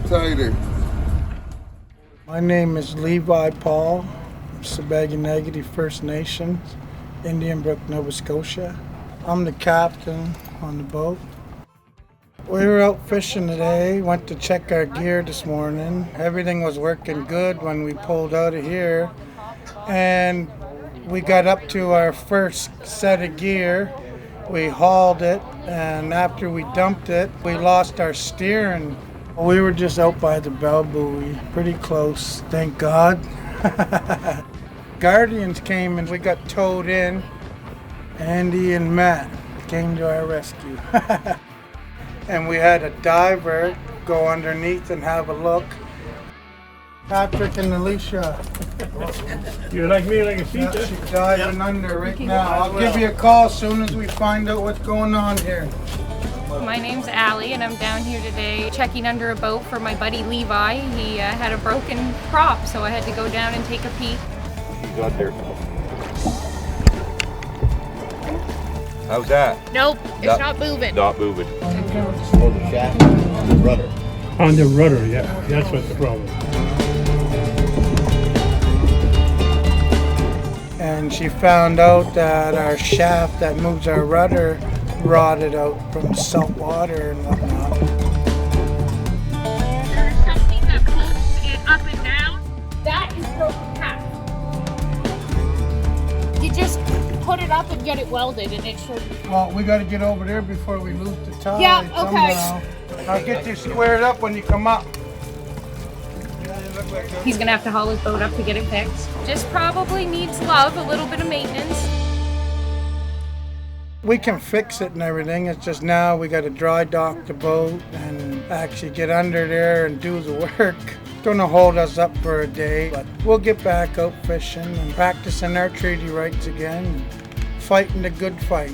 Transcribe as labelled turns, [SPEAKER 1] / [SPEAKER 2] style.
[SPEAKER 1] tighter.
[SPEAKER 2] My name is Levi Paul, Gespe'gewa'gi First Nations, Indian Brook, Nova Scotia. I'm the captain on the boat. We were out fishing today, went to check our gear this morning. Everything was working good when we pulled out of here. And we got up to our first set of gear. We hauled it, and after we dumped it, we lost our steering. We were just out by the bell buoy, pretty close, thank God. Guardians came and we got towed in. Andy and Matt came to our rescue. And we had a diver go underneath and have a look. Patrick and Alicia.
[SPEAKER 3] You're like me, like a sheep.
[SPEAKER 2] Yeah, she's diving under right now. I'll give you a call as soon as we find out what's going on here.
[SPEAKER 4] My name's Allie, and I'm down here today checking under a boat for my buddy Levi. He had a broken prop, so I had to go down and take a peek.
[SPEAKER 5] He's under. How's that?
[SPEAKER 4] Nope, it's not moving.
[SPEAKER 5] Not moving.
[SPEAKER 6] Or the shaft on the rudder.
[SPEAKER 3] On the rudder, yeah. That's what's the problem.
[SPEAKER 2] And she found out that our shaft that moves our rudder rotted out from salt water and whatnot.
[SPEAKER 4] There's something that pulls it up and down. That is broken half. You just put it up and get it welded, and it should.
[SPEAKER 2] Well, we got to get over there before we lose the tide.
[SPEAKER 4] Yeah, okay.
[SPEAKER 2] Somehow. I'll get you squared up when you come up.
[SPEAKER 4] He's gonna have to haul his boat up to get it fixed. Just probably needs love, a little bit of maintenance.
[SPEAKER 2] We can fix it and everything. It's just now we got to dry dock the boat and actually get under there and do the work. It's going to hold us up for a day, but we'll get back out fishing and practicing our treaty rights again, fighting the good fight.